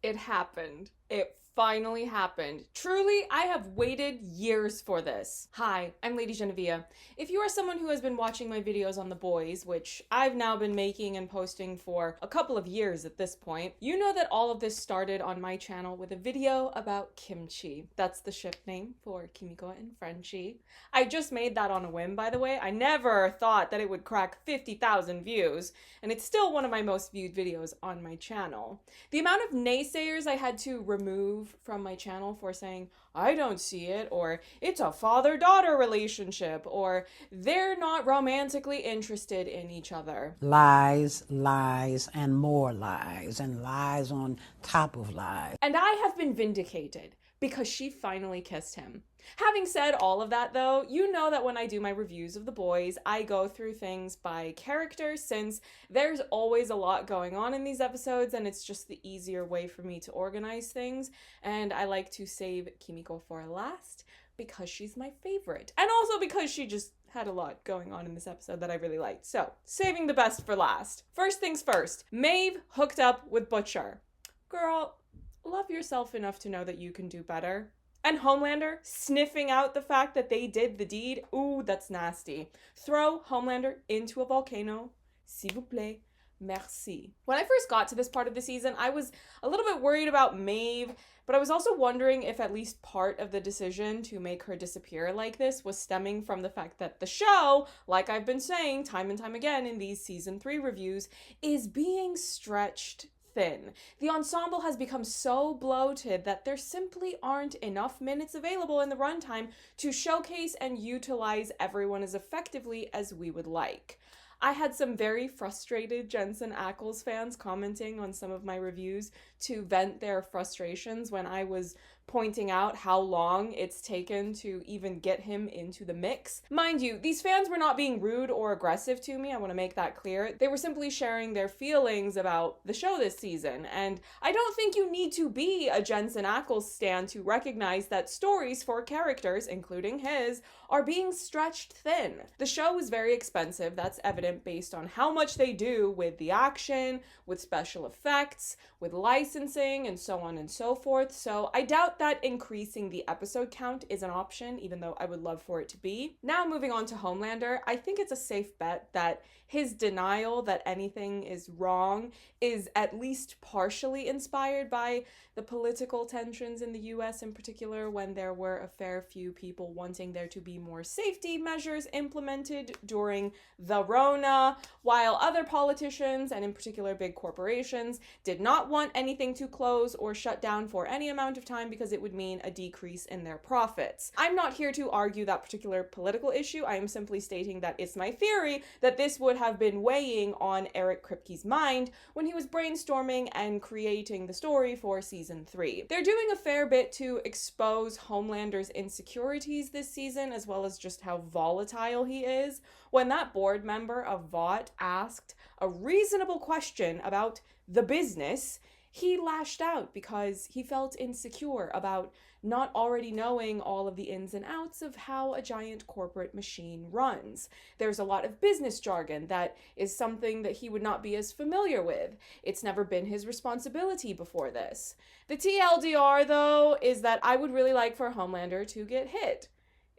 It happened. It finally happened. Truly, I have waited years for this. Hi, I'm Lady Genevieve. If you are someone who has been watching my videos on The Boys, which I've now been making and posting for a couple of years at this point, you know that all of this started on my channel with a video about kimchi. That's the ship name for Kimiko and Frenchie. I just made that on a whim, by the way. I never thought that it would crack 50,000 views, and it's still one of my most viewed videos on my channel. The amount of naysayers I had to remove from my channel for saying, I don't see it, or it's a father-daughter relationship, or they're not romantically interested in each other. Lies, lies, and more lies, and lies on top of lies. And I have been vindicated because she finally kissed him. Having said all of that, though, you know that when I do my reviews of The Boys, I go through things by character, since there's always a lot going on in these episodes, and it's just the easier way for me to organize things, and I like to save Kimiko for last because she's my favorite, and also because she just had a lot going on in this episode that I really liked. So, saving the best for last. First things first, Maeve hooked up with Butcher. Girl, love yourself enough to know that you can do better. And Homelander sniffing out the fact that they did the deed. Ooh, that's nasty. Throw Homelander into a volcano. S'il vous plaît. Merci. When I first got to this part of the season, I was a little bit worried about Maeve, but I was also wondering if at least part of the decision to make her disappear like this was stemming from the fact that the show, like I've been saying time and time again in these season 3 reviews, is being stretched thin. The ensemble has become so bloated that there simply aren't enough minutes available in the runtime to showcase and utilize everyone as effectively as we would like. I had some very frustrated Jensen Ackles fans commenting on some of my reviews to vent their frustrations when I was pointing out how long it's taken to even get him into the mix. Mind you, these fans were not being rude or aggressive to me, I want to make that clear. They were simply sharing their feelings about the show this season, and I don't think you need to be a Jensen Ackles stan to recognize that stories for characters, including his, are being stretched thin. The show is very expensive, that's evident based on how much they do with the action, with special effects, with licensing, and so on and so forth, so I doubt that increasing the episode count is an option, even though I would love for it to be. Now moving on to Homelander, I think it's a safe bet that his denial that anything is wrong is at least partially inspired by the political tensions in the US in particular, when there were a fair few people wanting there to be more safety measures implemented during the Rona, while other politicians, and in particular big corporations, did not want anything to close or shut down for any amount of time because it would mean a decrease in their profits. I'm not here to argue that particular political issue, I am simply stating that it's my theory that this would have been weighing on Eric Kripke's mind when he was brainstorming and creating the story for season 3. They're doing a fair bit to expose Homelander's insecurities this season, as well as just how volatile he is. When that board member of Vought asked a reasonable question about the business, he lashed out because he felt insecure about not already knowing all of the ins and outs of how a giant corporate machine runs. There's a lot of business jargon that is something that he would not be as familiar with. It's never been his responsibility before this. The TLDR, though, is that I would really like for Homelander to get hit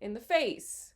in the face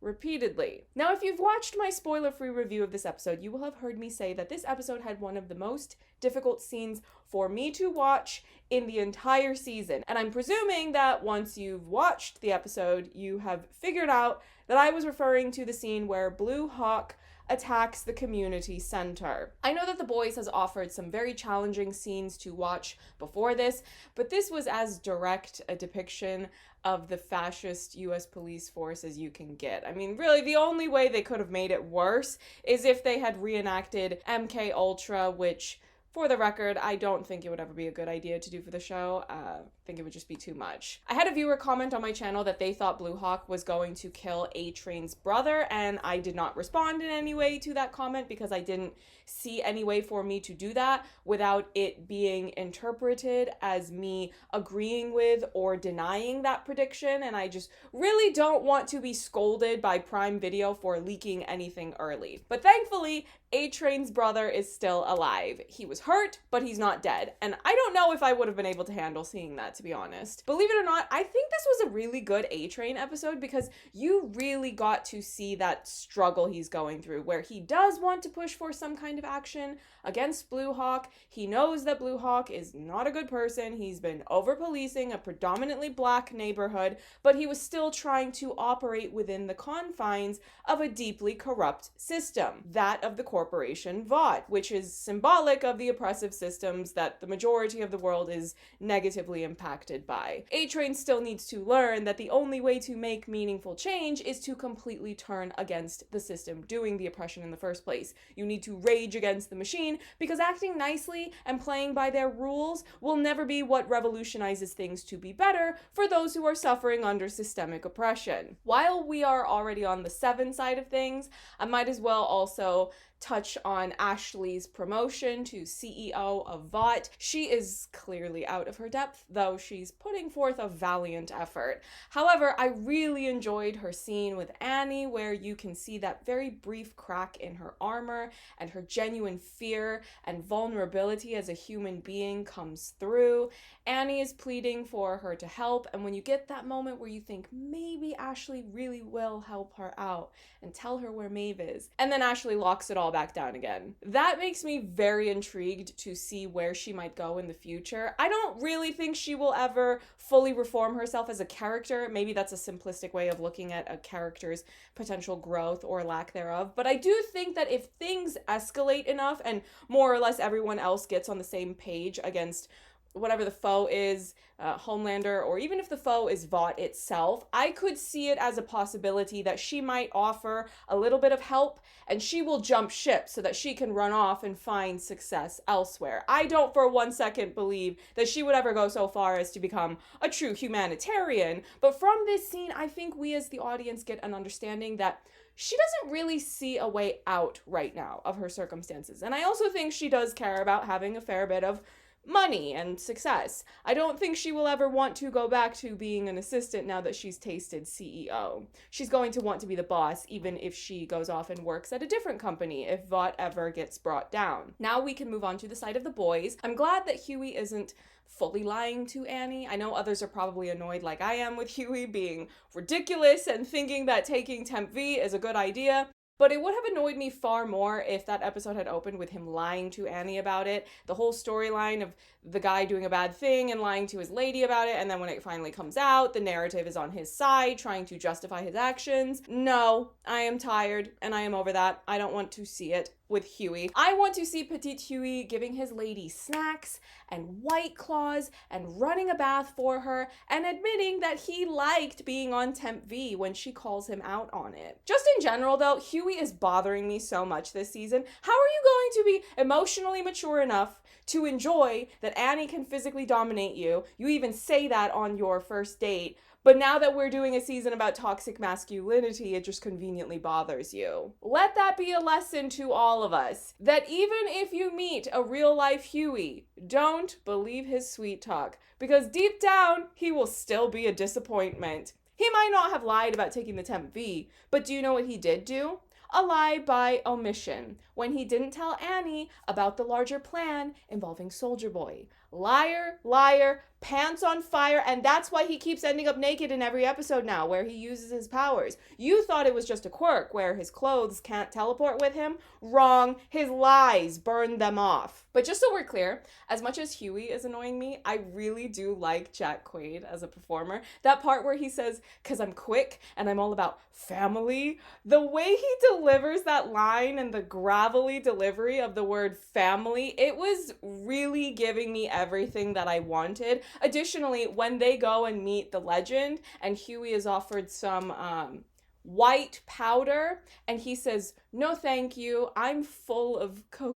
repeatedly. Now, if you've watched my spoiler-free review of this episode, you will have heard me say that this episode had one of the most difficult scenes for me to watch in the entire season. And I'm presuming that once you've watched the episode, you have figured out that I was referring to the scene where Blue Hawk attacks the community center. I know that The Boys has offered some very challenging scenes to watch before this, but this was as direct a depiction of the fascist US police force as you can get. I mean, really, the only way they could have made it worse is if they had reenacted MK Ultra, which, for the record, I don't think it would ever be a good idea to do for the show. I think it would just be too much. I had a viewer comment on my channel that they thought Blue Hawk was going to kill A-Train's brother, and I did not respond in any way to that comment because I didn't see any way for me to do that without it being interpreted as me agreeing with or denying that prediction, and I just really don't want to be scolded by Prime Video for leaking anything early. But thankfully, A-Train's brother is still alive. He was hurt, but he's not dead. And I don't know if I would have been able to handle seeing that, to be honest. Believe it or not, I think this was a really good A-Train episode because you really got to see that struggle he's going through, where he does want to push for some kind of action against Blue Hawk. He knows that Blue Hawk is not a good person. He's been over-policing a predominantly black neighborhood, but he was still trying to operate within the confines of a deeply corrupt system, that of the corporation Vought, which is symbolic of the oppressive systems that the majority of the world is negatively impacted by. A-Train still needs to learn that the only way to make meaningful change is to completely turn against the system doing the oppression in the first place. You need to rage against the machine, because acting nicely and playing by their rules will never be what revolutionizes things to be better for those who are suffering under systemic oppression. While we are already on the Seven side of things, I might as well also touch on Ashley's promotion to CEO of Vought. She is clearly out of her depth, though she's putting forth a valiant effort. However, I really enjoyed her scene with Annie, where you can see that very brief crack in her armor and her genuine fear and vulnerability as a human being comes through. Annie is pleading for her to help, and when you get that moment where you think maybe Ashley really will help her out and tell her where Maeve is, and then Ashley locks it all back down again. That makes me very intrigued to see where she might go in the future. I don't really think she will ever fully reform herself as a character. Maybe that's a simplistic way of looking at a character's potential growth or lack thereof. But I do think that if things escalate enough and more or less everyone else gets on the same page against whatever the foe is, Homelander, or even if the foe is Vought itself, I could see it as a possibility that she might offer a little bit of help and she will jump ship so that she can run off and find success elsewhere. I don't for 1 second believe that she would ever go so far as to become a true humanitarian, but from this scene, I think we as the audience get an understanding that she doesn't really see a way out right now of her circumstances. And I also think she does care about having a fair bit of money and success. I don't think she will ever want to go back to being an assistant now that she's tasted CEO. She's going to want to be the boss, even if she goes off and works at a different company if Vought ever gets brought down. Now we can move on to the side of the boys. I'm glad that Huey isn't fully lying to Annie. I know others are probably annoyed like I am with Huey being ridiculous and thinking that taking Temp V is a good idea. But it would have annoyed me far more if that episode had opened with him lying to Annie about it. The whole storyline of the guy doing a bad thing and lying to his lady about it, and then when it finally comes out, the narrative is on his side, trying to justify his actions. No, I am tired, and I am over that. I don't want to see it with Huey. I want to see Petite Huey giving his lady snacks and White Claws and running a bath for her and admitting that he liked being on Temp V when she calls him out on it. Just in general though, Huey is bothering me so much this season. How are you going to be emotionally mature enough to enjoy that Annie can physically dominate you? You even say that on your first date. But now that we're doing a season about toxic masculinity, it just conveniently bothers you. Let that be a lesson to all of us, that even if you meet a real-life Huey, don't believe his sweet talk, because deep down, he will still be a disappointment. He might not have lied about taking the Temp V, but do you know what he did do? A lie by omission, when he didn't tell Annie about the larger plan involving Soldier Boy. Liar, liar, pants on fire, and that's why he keeps ending up naked in every episode now, where he uses his powers. You thought it was just a quirk, where his clothes can't teleport with him? Wrong. His lies burned them off. But just so we're clear, as much as Huey is annoying me, I really do like Jack Quaid as a performer. That part where he says, "'cause I'm quick and I'm all about family," the way he delivers that line and the gravelly delivery of the word family, it was really giving me everything that I wanted. Additionally, when they go and meet the legend and Huey is offered some white powder and he says, "No thank you, I'm full of coke."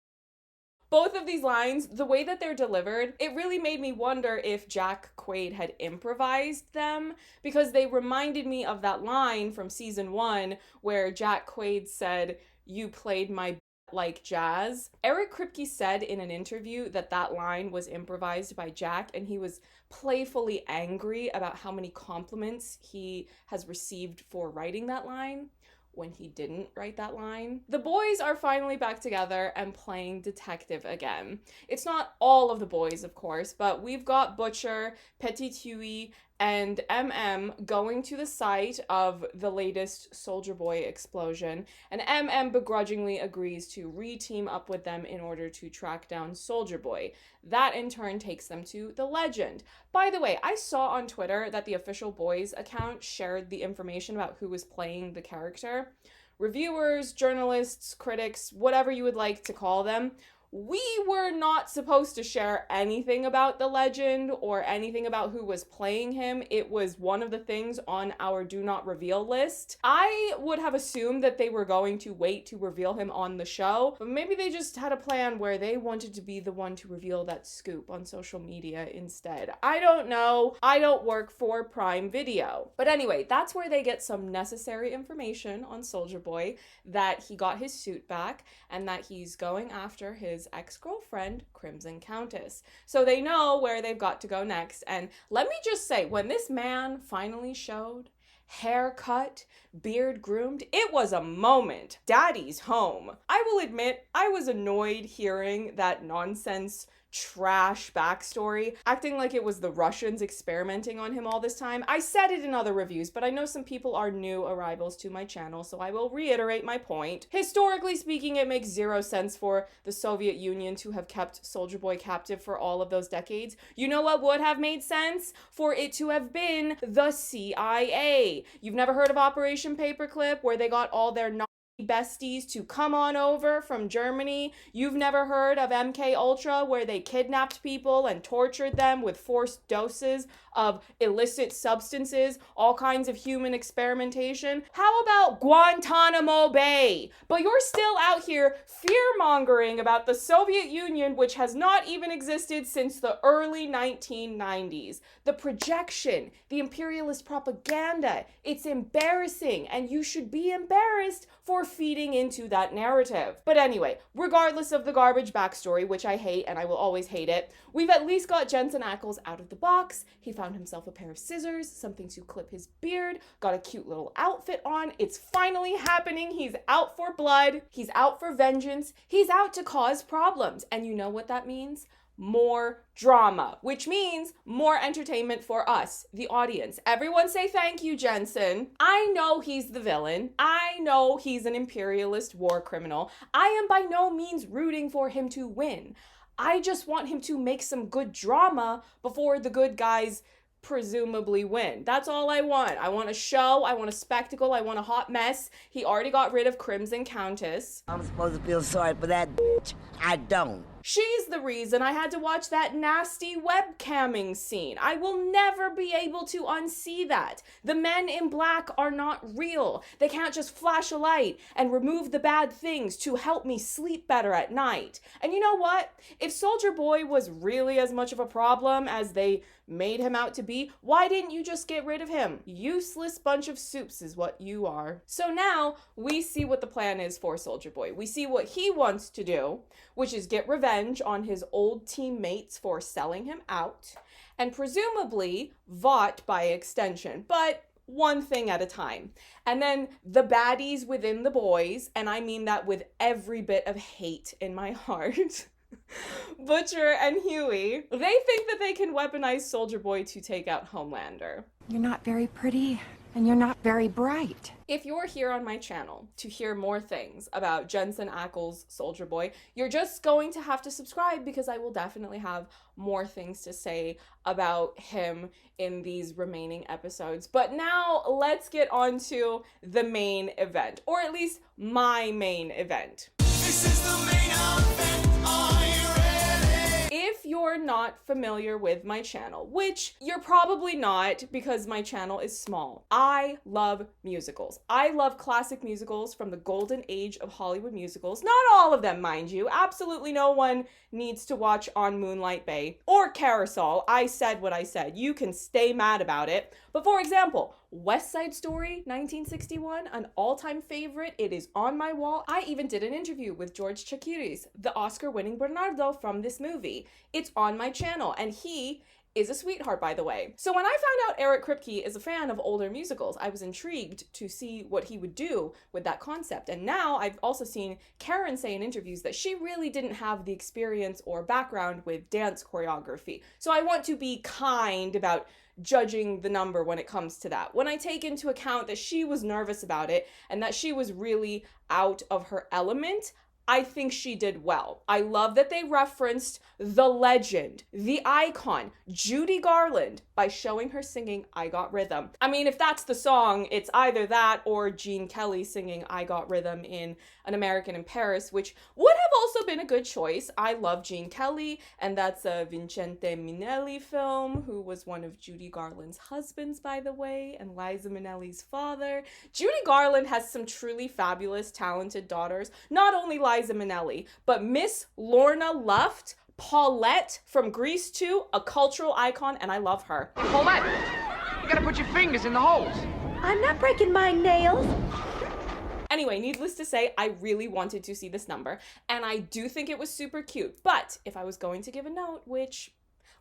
Both of these lines, the way that they're delivered, it really made me wonder if Jack Quaid had improvised them, because they reminded me of that line from season 1 where Jack Quaid said, "You played my like jazz." Eric Kripke said in an interview that that line was improvised by Jack, and he was playfully angry about how many compliments he has received for writing that line. when he didn't write that line. The boys are finally back together and playing detective again. It's not all of the boys, of course, but we've got Butcher, Petit Huey, and MM going to the site of the latest Soldier Boy explosion, and MM begrudgingly agrees to re-team up with them in order to track down Soldier Boy. That in turn takes them to the Legend. By the way, I saw on Twitter that the official Boys account shared the information about who was playing the character. Reviewers, journalists, critics, whatever you would like to call them, we were not supposed to share anything about the Legend or anything about who was playing him. It was one of the things on our do not reveal list. I would have assumed that they were going to wait to reveal him on the show, but maybe they just had a plan where they wanted to be the one to reveal that scoop on social media instead. I don't know. I don't work for Prime Video. But anyway, that's where they get some necessary information on Soldier Boy, that he got his suit back and that he's going after his ex-girlfriend, Crimson Countess. So they know where they've got to go next. And let me just say, when this man finally showed, hair cut, beard groomed, it was a moment. Daddy's home. I will admit, I was annoyed hearing that nonsense trash backstory, acting like it was the Russians experimenting on him all this time. I said it in other reviews, but I know some people are new arrivals to my channel, so I will reiterate my point. Historically speaking, it makes zero sense for the Soviet Union to have kept Soldier Boy captive for all of those decades. You know what would have made sense? For it to have been the CIA. You've never heard of Operation Paperclip, where they got all their besties to come on over from Germany? You've never heard of MK Ultra, where they kidnapped people and tortured them with forced doses of illicit substances, all kinds of human experimentation? How about Guantanamo Bay? But you're still out here fear-mongering about the Soviet Union, which has not even existed since the early 1990s. The projection, the imperialist propaganda, it's embarrassing, and you should be embarrassed for feeding into that narrative. But anyway, regardless of the garbage backstory, which I hate and I will always hate it, we've at least got Jensen Ackles out of the box. He found himself a pair of scissors, something to clip his beard, got a cute little outfit on. It's finally happening. He's out for blood. He's out for vengeance. He's out to cause problems. And you know what that means? More drama, which means more entertainment for us, the audience. Everyone say thank you, Jensen. I know he's the villain. I know he's an imperialist war criminal. I am by no means rooting for him to win. I just want him to make some good drama before the good guys presumably win. That's all I want. I want a show, I want a spectacle, I want a hot mess. He already got rid of Crimson Countess. I'm supposed to feel sorry for that bitch. I don't. She's the reason I had to watch that nasty webcamming scene. I will never be able to unsee that. The men in black are not real. They can't just flash a light and remove the bad things to help me sleep better at night. And you know what? If Soldier Boy was really as much of a problem as they made him out to be, why didn't you just get rid of him? Useless bunch of soups is what you are. So now we see what the plan is for Soldier Boy. We see what he wants to do, which is get revenge on his old teammates for selling him out, and presumably Vought by extension, but one thing at a time. And then the baddies within the boys, and I mean that with every bit of hate in my heart, Butcher and Huey, they think that they can weaponize Soldier Boy to take out Homelander. You're not very pretty, and you're not very bright. If you're here on my channel to hear more things about Jensen Ackles' Soldier Boy, you're just going to have to subscribe, because I will definitely have more things to say about him in these remaining episodes. But now let's get on to the main event, or at least my main event. This is the main event. Are you ready? If you're not familiar with my channel, which you're probably not because my channel is small, I love musicals. I love classic musicals from the golden age of Hollywood musicals. Not all of them, mind you. Absolutely no one needs to watch On Moonlight Bay or Carousel. I said what I said. You can stay mad about it. But for example, West Side Story, 1961, an all-time favorite. It is on my wall. I even did an interview with George Chakiris, the Oscar-winning Bernardo from this movie. It's on my channel, and he is a sweetheart, by the way. So when I found out Eric Kripke is a fan of older musicals, I was intrigued to see what he would do with that concept. And now I've also seen Karen say in interviews that she really didn't have the experience or background with dance choreography. So I want to be kind about judging the number when it comes to that. When I take into account that she was nervous about it and that she was really out of her element, I think she did well. I love that they referenced the legend, the icon, Judy Garland, by showing her singing I Got Rhythm. I mean, if that's the song, it's either that or Gene Kelly singing I Got Rhythm in An American in Paris, which would have also been a good choice. I love Gene Kelly, and that's a Vincente Minnelli film, who was one of Judy Garland's husbands, by the way, and Liza Minnelli's father. Judy Garland has some truly fabulous, talented daughters. Not only Liza Minnelli, but Miss Lorna Luft, Paulette from Grease 2, a cultural icon, and I love her. Paulette, you gotta put your fingers in the holes. I'm not breaking my nails. Anyway, needless to say, I really wanted to see this number, and I do think it was super cute. But if I was going to give a note, which,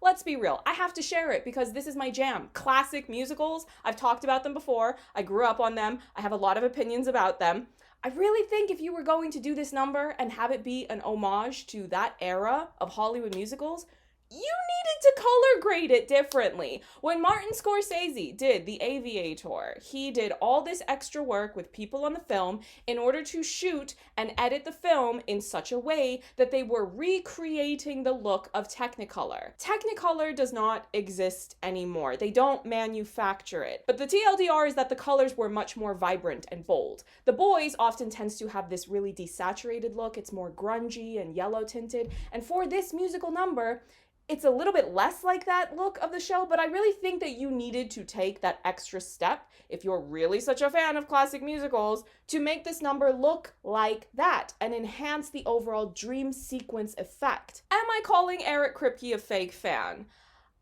let's be real, I have to share it because this is my jam. Classic musicals, I've talked about them before. I grew up on them. I have a lot of opinions about them. I really think if you were going to do this number and have it be an homage to that era of Hollywood musicals, you needed to color grade it differently. When Martin Scorsese did The Aviator, he did all this extra work with people on the film in order to shoot and edit the film in such a way that they were recreating the look of Technicolor. Technicolor does not exist anymore. They don't manufacture it. But the TLDR is that the colors were much more vibrant and bold. The Boys often tends to have this really desaturated look. It's more grungy and yellow tinted. And for this musical number, it's a little bit less like that look of the show, but I really think that you needed to take that extra step, if you're really such a fan of classic musicals, to make this number look like that and enhance the overall dream sequence effect. Am I calling Eric Kripke a fake fan?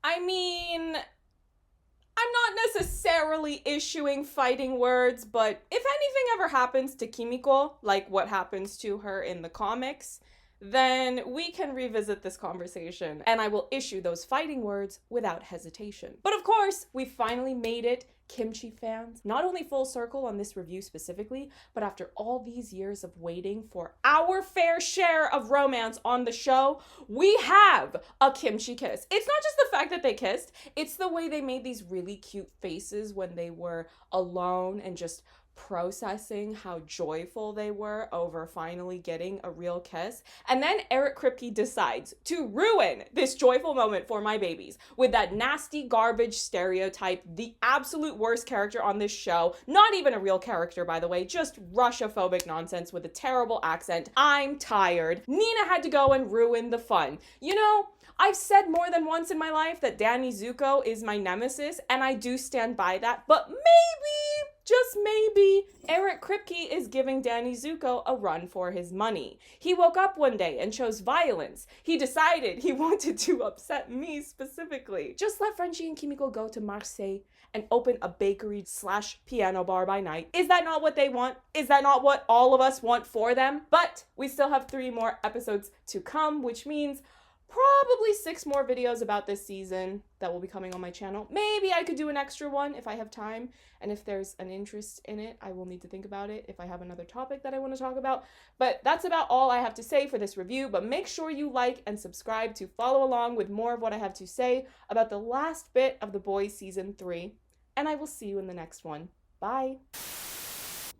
I mean, I'm not necessarily issuing fighting words, but if anything ever happens to Kimiko, like what happens to her in the comics, then we can revisit this conversation, and I will issue those fighting words without hesitation. But of course, we finally made it, Kimchi fans, not only full circle on this review specifically, but after all these years of waiting for our fair share of romance on the show, we have a kimchi kiss. It's not just the fact that they kissed, it's the way they made these really cute faces when they were alone and just processing how joyful they were over finally getting a real kiss. And then Eric Kripke decides to ruin this joyful moment for my babies with that nasty garbage stereotype, the absolute worst character on this show, not even a real character, by the way, just Russia-phobic nonsense with a terrible accent. I'm tired. Nina had to go and ruin the fun. You know, I've said more than once in my life that Danny Zuko is my nemesis, and I do stand by that, but maybe, just maybe, Eric Kripke is giving Danny Zuko a run for his money. He woke up one day and chose violence. He decided he wanted to upset me specifically. Just let Frenchie and Kimiko go to Marseille and open a bakery/piano bar by night. Is that not what they want? Is that not what all of us want for them? But we still have 3 more episodes to come, which means probably 6 more videos about this season that will be coming on my channel. Maybe I could do an extra one if I have time, and if there's an interest in it, I will need to think about it if I have another topic that I want to talk about. But that's about all I have to say for this review, but make sure you like and subscribe to follow along with more of what I have to say about the last bit of The Boys Season 3, and I will see you in the next one. Bye!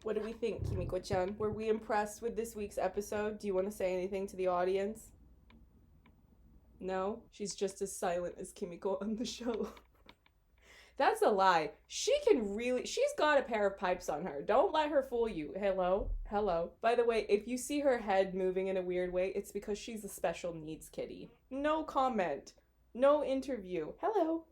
What do we think, Kimiko-chan? Were we impressed with this week's episode? Do you want to say anything to the audience? No? She's just as silent as Kimiko on the show. That's a lie. She's got a pair of pipes on her. Don't let her fool you. Hello? Hello. By the way, if you see her head moving in a weird way, it's because she's a special needs kitty. No comment. No interview. Hello.